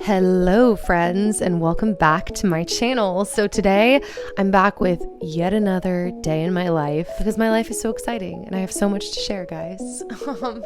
Hello friends, and welcome back to my channel. So today I'm back with yet another day in my life because my life is so exciting and I have so much to share, guys.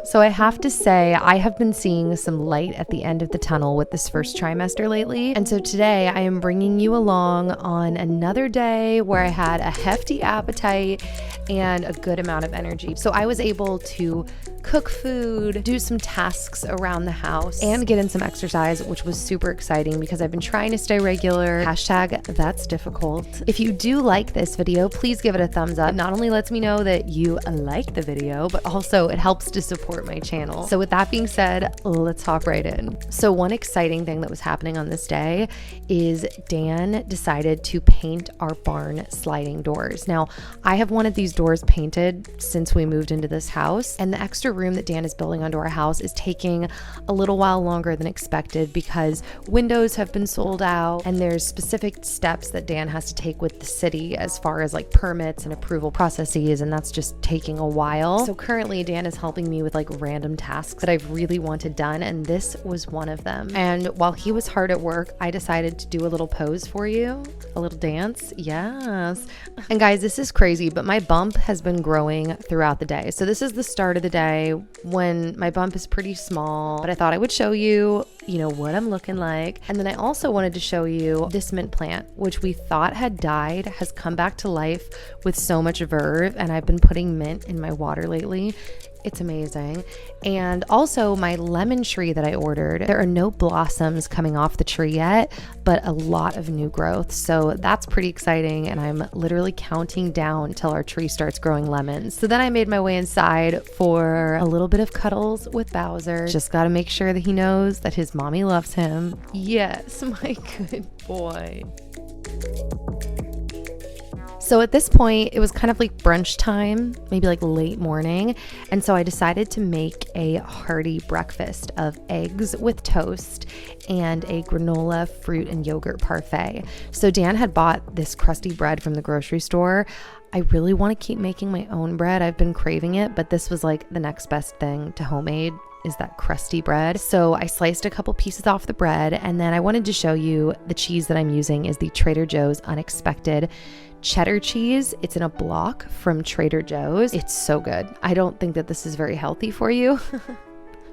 So I have to say I have been seeing some light at the end of the tunnel with this first trimester lately. And so today I am bringing you along on another day where I had a hefty appetite and a good amount of energy. So I was able to cook food, do some tasks around the house, and get in some exercise, which was super exciting because I've been trying to stay regular. Hashtag that's difficult. If you do like this video, please give it a thumbs up. It not only lets me know that you like the video, but also it helps to support my channel. So with that being said, let's hop right in. So one exciting thing that was happening on this day is Dan decided to paint our barn sliding doors. Now, I have wanted these doors painted since we moved into this house, and the extra room that Dan is building onto our house is taking a little while longer than expected because windows have been sold out and there's specific steps that Dan has to take with the city as far as like permits and approval processes, and that's just taking a while. So currently Dan is helping me with like random tasks that I've really wanted done, and this was one of them. And while he was hard at work, I decided to do a little pose for you, a little dance. Yes. And guys, this is crazy, but my bump has been growing throughout the day. So this is the start of the day when my bump is pretty small, but I thought I would show you, what I'm looking like. And then I also wanted to show you this mint plant, which we thought had died, has come back to life with so much verve, and I've been putting mint in my water lately. It's amazing. And also my lemon tree that I ordered, there are no blossoms coming off the tree yet, but a lot of new growth. So that's pretty exciting. And I'm literally counting down till our tree starts growing lemons. So then I made my way inside for a little bit of cuddles with Bowser. Just got to make sure that he knows that his mommy loves him. Yes, my good boy. So at this point, it was kind of like brunch time, maybe like late morning. And so I decided to make a hearty breakfast of eggs with toast and a granola, fruit, and yogurt parfait. So Dan had bought this crusty bread from the grocery store. I really want to keep making my own bread. I've been craving it, but this was like the next best thing to homemade is that crusty bread. So I sliced a couple pieces off the bread, and then I wanted to show you the cheese that I'm using is the Trader Joe's Unexpected cheddar cheese. It's in a block from Trader Joe's. It's so good. I don't think that this is very healthy for you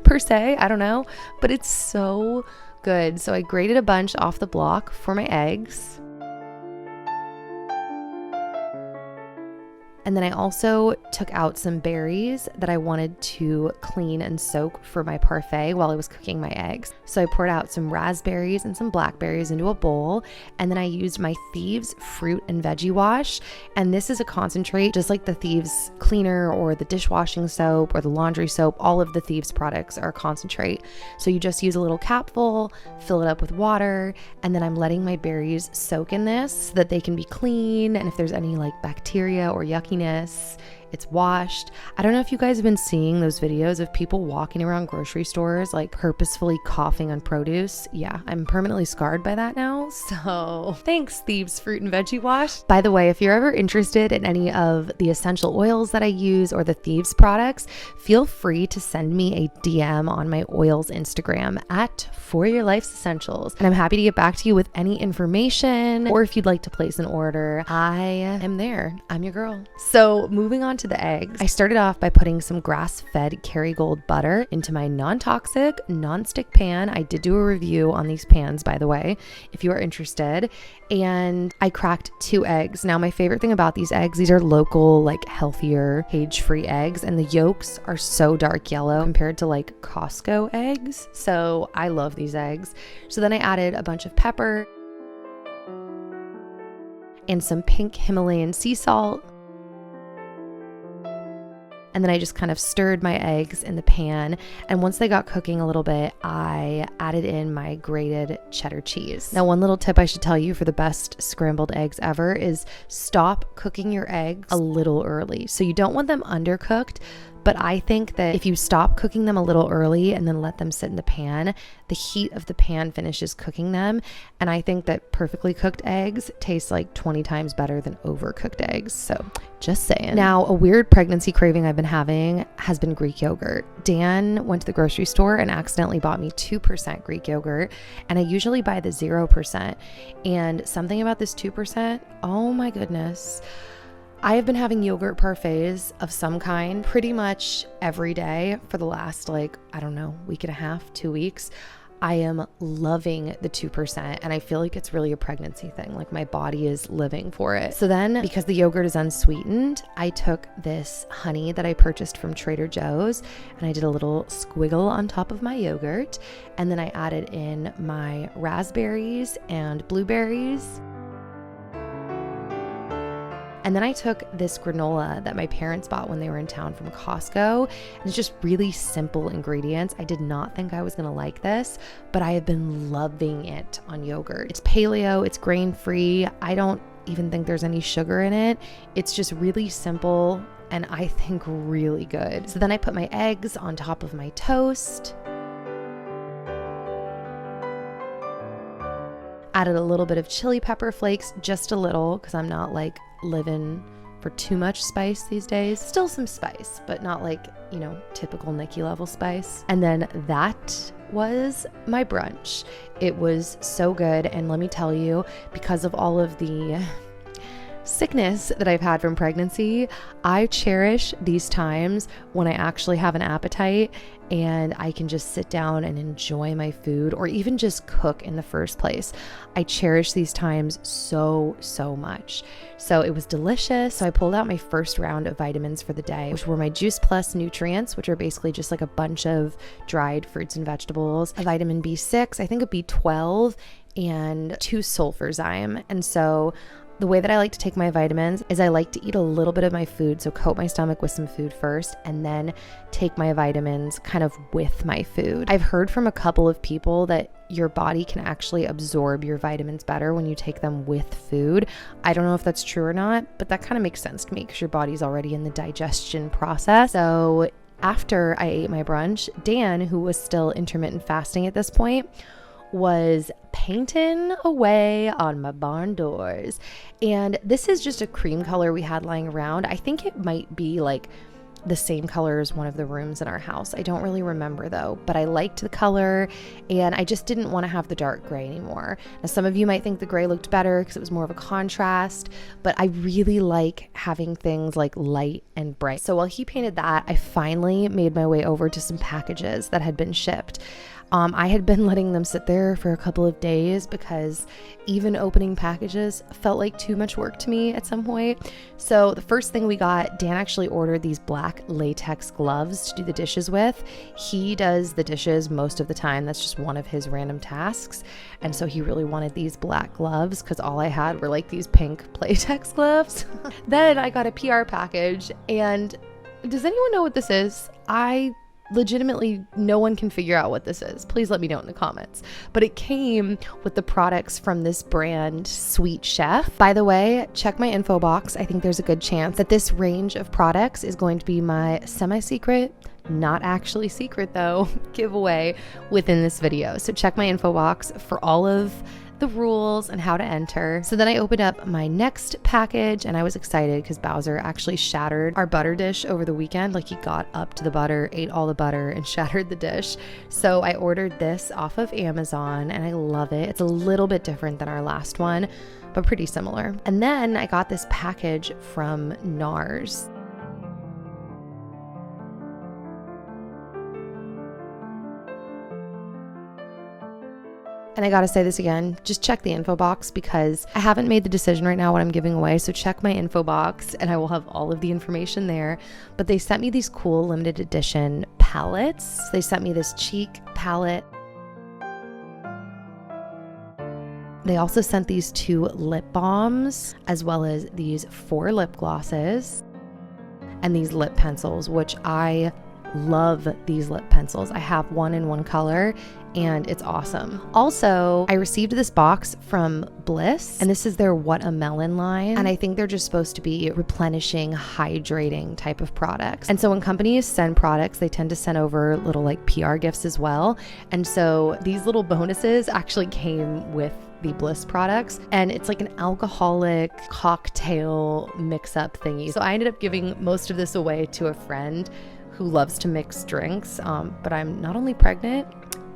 per se, I don't know, but it's so good. So I grated a bunch off the block for my eggs. And then I also took out some berries that I wanted to clean and soak for my parfait while I was cooking my eggs. So I poured out some raspberries and some blackberries into a bowl, and then I used my Thieves fruit and veggie wash. And this is a concentrate, just like the Thieves cleaner or the dishwashing soap or the laundry soap. All of the Thieves products are a concentrate. So you just use a little capful, fill it up with water, and then I'm letting my berries soak in this so that they can be clean. And if there's any like bacteria or yuckiness, it's washed. I don't know if you guys have been seeing those videos of people walking around grocery stores like purposefully coughing on produce. Yeah, I'm permanently scarred by that now. So thanks, Thieves Fruit and Veggie Wash. By the way, if you're ever interested in any of the essential oils that I use or the Thieves products, feel free to send me a DM on my oils Instagram at For Your Life's Essentials. And I'm happy to get back to you with any information, or if you'd like to place an order, I am there. I'm your girl. So moving on to the eggs, I started off by putting some grass-fed Kerrygold butter into my non-toxic, non-stick pan. I did do a review on these pans, by the way, if you are interested. And I cracked 2 eggs. Now, my favorite thing about these eggs, these are local, like healthier, cage-free eggs, and the yolks are so dark yellow compared to like Costco eggs. So I love these eggs. So then I added a bunch of pepper and some pink Himalayan sea salt. And then I just kind of stirred my eggs in the pan. And once they got cooking a little bit, I added in my grated cheddar cheese. Now, one little tip I should tell you for the best scrambled eggs ever is stop cooking your eggs a little early. So you don't want them undercooked, But I think that if you stop cooking them a little early and then let them sit in the pan, the heat of the pan finishes cooking them. And I think that perfectly cooked eggs taste like 20 times better than overcooked eggs. So just saying. Now, a weird pregnancy craving I've been having has been Greek yogurt. Dan went to the grocery store and accidentally bought me 2% Greek yogurt. And I usually buy the 0%. And something about this 2%, oh my goodness. I have been having yogurt parfaits of some kind pretty much every day for the last week and a half, 2 weeks. I am loving the 2%, and I feel like it's really a pregnancy thing. Like my body is living for it. So then, because the yogurt is unsweetened, I took this honey that I purchased from Trader Joe's and I did a little squiggle on top of my yogurt. And then I added in my raspberries and blueberries. And then I took this granola that my parents bought when they were in town from Costco. And it's just really simple ingredients. I did not think I was going to like this, but I have been loving it on yogurt. It's paleo, it's grain-free. I don't even think there's any sugar in it. It's just really simple and I think really good. So then I put my eggs on top of my toast. Added a little bit of chili pepper flakes, just a little, because I'm not living for too much spice these days. Still some spice, but not typical Nikki level spice. And then that was my brunch. It was so good. And let me tell you, because of all of the sickness that I've had from pregnancy, I cherish these times when I actually have an appetite and I can just sit down and enjoy my food or even just cook in the first place. I cherish these times so much. So it was delicious. So I pulled out my first round of vitamins for the day, which were my Juice Plus nutrients, which are basically just like a bunch of dried fruits and vegetables, a vitamin B6, I think a B12, and 2 sulfurzyme. And so the way that I like to take my vitamins is I like to eat a little bit of my food, so coat my stomach with some food first, and then take my vitamins kind of with my food. I've heard from a couple of people that your body can actually absorb your vitamins better when you take them with food. I don't know if that's true or not, but that kind of makes sense to me because your body's already in the digestion process. So after I ate my brunch, Dan, who was still intermittent fasting at this point, was painting away on my barn doors. And this is just a cream color we had lying around. I think it might be the same color as one of the rooms in our house. I don't really remember though, but I liked the color and I just didn't want to have the dark gray anymore. Now, some of you might think the gray looked better because it was more of a contrast, but I really like having things light and bright. So while he painted that, I finally made my way over to some packages that had been shipped. I had been letting them sit there for a couple of days because even opening packages felt like too much work to me at some point. So the first thing we got, Dan actually ordered these black latex gloves to do the dishes with. He does the dishes most of the time. That's just one of his random tasks. And so he really wanted these black gloves because all I had were these pink latex gloves. Then I got a PR package, and does anyone know what this is? Legitimately, no one can figure out what this is. Please let me know in the comments. But it came with the products from this brand, Sweet Chef. By the way, check my info box. I think there's a good chance that this range of products is going to be my semi-secret, not actually secret though, giveaway within this video. So check my info box for all of the rules and how to enter. So then I opened up my next package and I was excited because Bowser actually shattered our butter dish over the weekend. He got up to the butter, ate all the butter, and shattered the dish. So I ordered this off of Amazon and I love it. It's a little bit different than our last one, but pretty similar. And then I got this package from NARS. And I gotta say this again, just check the info box because I haven't made the decision right now what I'm giving away. So check my info box and I will have all of the information there. But they sent me these cool limited edition palettes. They sent me this cheek palette. They also sent these 2 lip balms as well as these 4 lip glosses and these lip pencils, which I love these lip pencils. I have one in one color and it's awesome. Also, I received this box from Bliss, and this is their What a Melon line. And I think they're just supposed to be replenishing, hydrating type of products. And so when companies send products, they tend to send over little like PR gifts as well. And so these little bonuses actually came with the Bliss products, and it's like an alcoholic cocktail mix-up thingy. So I ended up giving most of this away to a friend who loves to mix drinks, but I'm not only pregnant,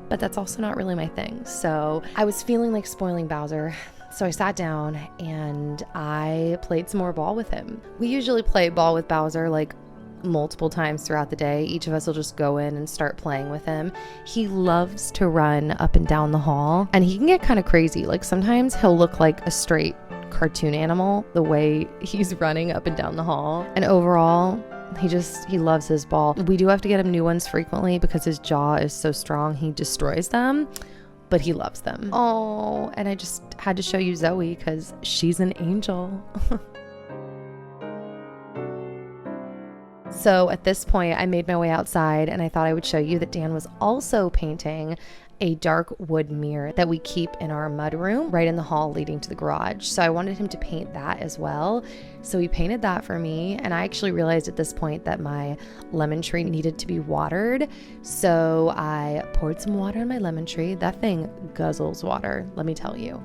but that's also not really my thing. So I was feeling like spoiling Bowser. So I sat down and I played some more ball with him. We usually play ball with Bowser like multiple times throughout the day. Each of us will just go in and start playing with him. He loves to run up and down the hall, and he can get kind of crazy. Like sometimes he'll look like a straight cartoon animal the way he's running up and down the hall. And overall, he loves his ball. We do have to get him new ones frequently because his jaw is so strong, he destroys them, but he loves them. Oh, and I just had to show you Zoe because she's an angel. So at this point, I made my way outside and I thought I would show you that Dan was also painting a dark wood mirror that we keep in our mudroom right in the hall leading to the garage. So I wanted him to paint that as well. So he painted that for me. And I actually realized at this point that my lemon tree needed to be watered. So I poured some water on my lemon tree. That thing guzzles water, let me tell you.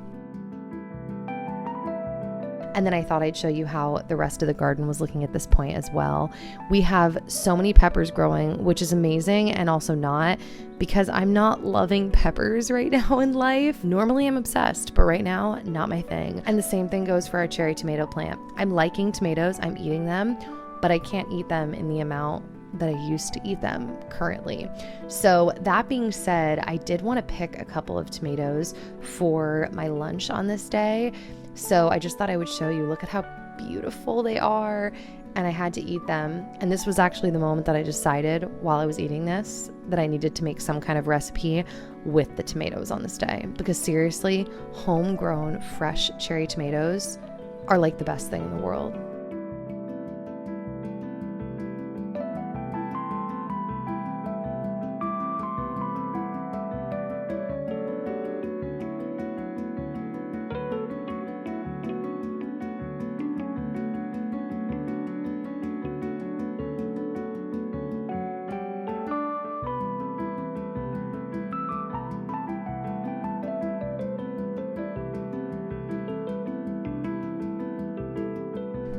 And then I thought I'd show you how the rest of the garden was looking at this point as well. We have so many peppers growing, which is amazing and also not, because I'm not loving peppers right now in life. Normally I'm obsessed, but right now, not my thing. And the same thing goes for our cherry tomato plant. I'm liking tomatoes, I'm eating them, but I can't eat them in the amount that I used to eat them currently. So that being said, I did want to pick a couple of tomatoes for my lunch on this day. So I just thought I would show you, look at how beautiful they are. And I had to eat them. And this was actually the moment that I decided while I was eating this that I needed to make some kind of recipe with the tomatoes on this day. Because seriously, homegrown fresh cherry tomatoes are like the best thing in the world.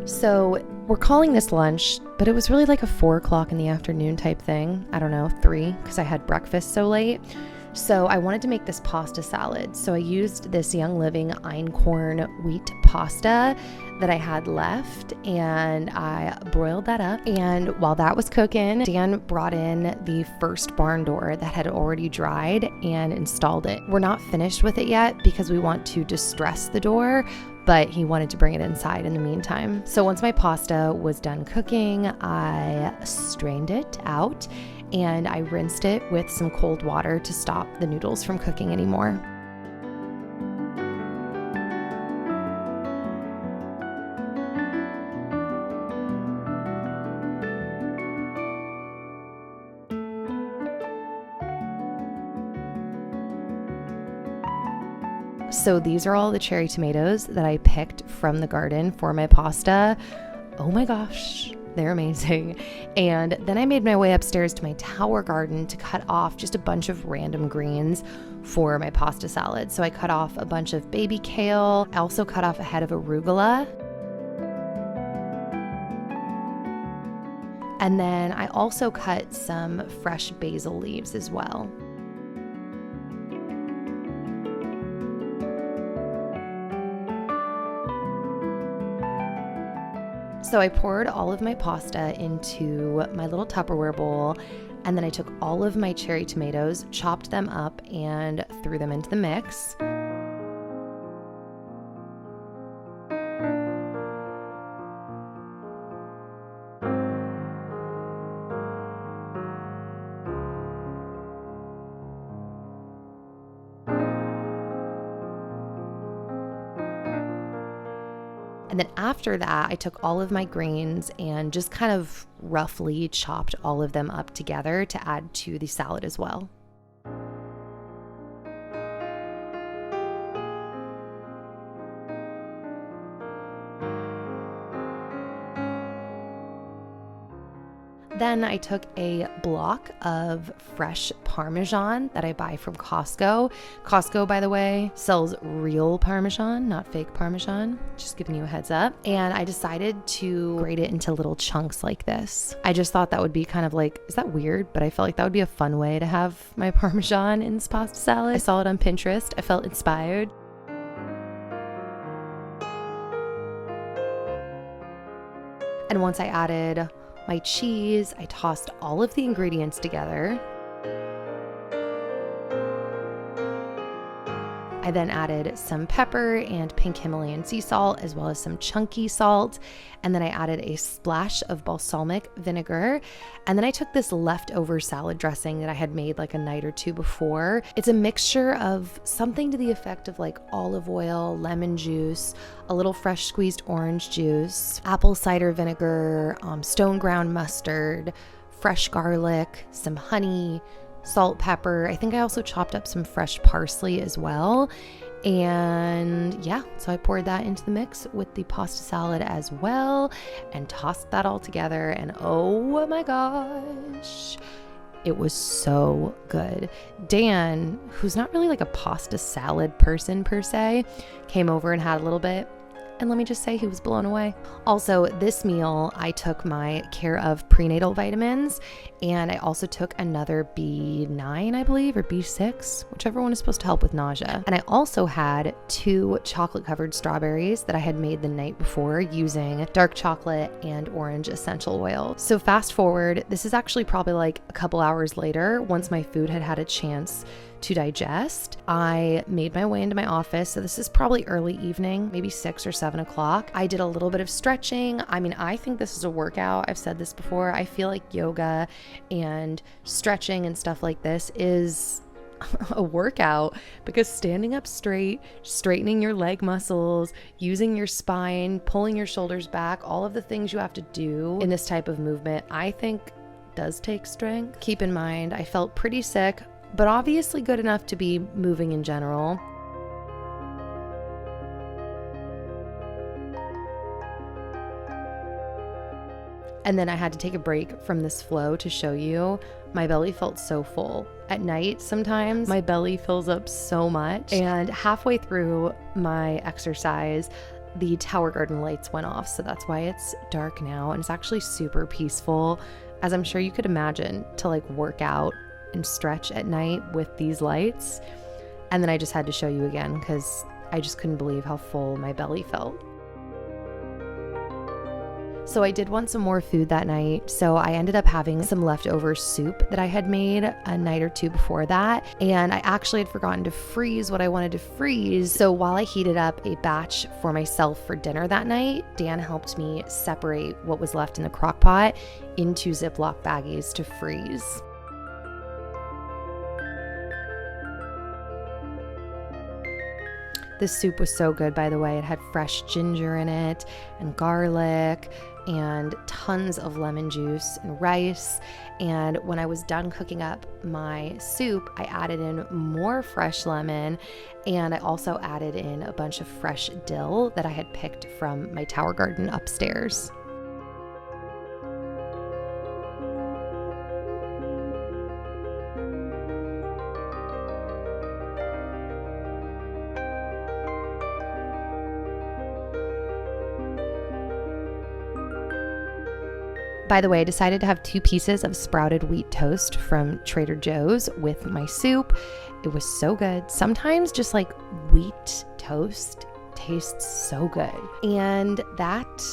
So we're calling this lunch, but it was really like a 4 o'clock in the afternoon type thing. I don't know, 3, because I had breakfast so late. So I wanted to make this pasta salad. So I used this Young Living einkorn wheat pasta that I had left, and I broiled that up. And while that was cooking, Dan brought in the first barn door that had already dried and installed it. We're not finished with it yet because we want to distress the door, but he wanted to bring it inside in the meantime. So once my pasta was done cooking, I strained it out and I rinsed it with some cold water to stop the noodles from cooking anymore. So these are all the cherry tomatoes that I picked from the garden for my pasta. Oh my gosh, they're amazing. And then I made my way upstairs to my tower garden to cut off just a bunch of random greens for my pasta salad. So I cut off a bunch of baby kale. I also cut off a head of arugula. And then I also cut some fresh basil leaves as well. So I poured all of my pasta into my little Tupperware bowl, and then I took all of my cherry tomatoes, chopped them up, and threw them into the mix. And then after that, I took all of my grains and just kind of roughly chopped all of them up together to add to the salad as well. Then I took a block of fresh Parmesan that I buy from Costco. Costco, by the way, sells real Parmesan, not fake Parmesan. Just giving you a heads up. And I decided to grate it into little chunks like this. I just thought that would be kind of like, is that weird? But I felt like that would be a fun way to have my Parmesan in this pasta salad. I saw it on Pinterest. I felt inspired. And once I added my cheese, I tossed all of the ingredients together. I then added some pepper and pink Himalayan sea salt, as well as some chunky salt. And then I added a splash of balsamic vinegar. And then I took this leftover salad dressing that I had made like a night or two before. It's a mixture of something to the effect of like olive oil, lemon juice, a little fresh squeezed orange juice, apple cider vinegar, stone ground mustard, fresh garlic, some honey, salt, pepper. I think I also chopped up some fresh parsley as well. And yeah, so I poured that into the mix with the pasta salad as well and tossed that all together. And oh my gosh, it was so good. Dan, who's not really like a pasta salad person per se, came over and had a little bit. And let me just say, he was blown away. Also, this meal, I took my Care of prenatal vitamins, and I also took another B9, I believe, or B6, whichever one is supposed to help with nausea. And I also had 2 chocolate-covered strawberries that I had made the night before using dark chocolate and orange essential oil. So fast forward, this is actually probably like a couple hours later, once my food had had a chance to digest. I made my way into my office. So this is probably early evening, maybe 6 or 7 o'clock. I did a little bit of stretching. I mean, I think this is a workout. I've said this before. I feel like yoga and stretching and stuff like this is a workout because standing up straight, straightening your leg muscles, using your spine, pulling your shoulders back, all of the things you have to do in this type of movement, I think does take strength. Keep in mind, I felt pretty sick, but obviously good enough to be moving in general. And then I had to take a break from this flow to show you. My belly felt so full. At night, sometimes my belly fills up so much. And halfway through my exercise, the Tower Garden lights went off. So that's why it's dark now. And it's actually super peaceful, as I'm sure you could imagine, to like work out and stretch at night with these lights. And then I just had to show you again because I just couldn't believe how full my belly felt. So I did want some more food that night, so I ended up having some leftover soup that I had made a night or two before that, and I actually had forgotten to freeze what I wanted to freeze. So while I heated up a batch for myself for dinner that night, Dan helped me separate what was left in the crock pot into Ziploc baggies to freeze. This soup was so good, by the way. It had fresh ginger in it and garlic and tons of lemon juice and rice. And when I was done cooking up my soup, I added in more fresh lemon, and I also added in a bunch of fresh dill that I had picked from my Tower Garden upstairs. By the way, I decided to have 2 pieces of sprouted wheat toast from Trader Joe's with my soup. It was so good. Sometimes just like wheat toast tastes so good. And that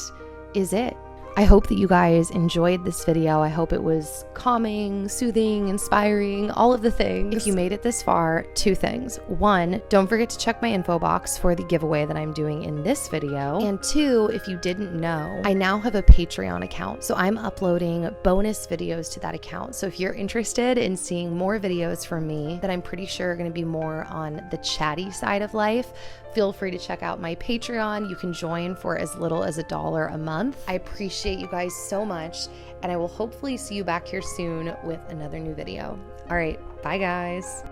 is it. I hope that you guys enjoyed this video. I hope it was calming, soothing, inspiring, all of the things. If you made it this far, 2 things. 1, don't forget to check my info box for the giveaway that I'm doing in this video. And 2, if you didn't know, I now have a Patreon account. So I'm uploading bonus videos to that account. So if you're interested in seeing more videos from me that I'm pretty sure are going to be more on the chatty side of life, feel free to check out my Patreon. You can join for as little as $1 a month. I appreciate you guys so much, and I will hopefully see you back here soon with another new video. All right, bye guys.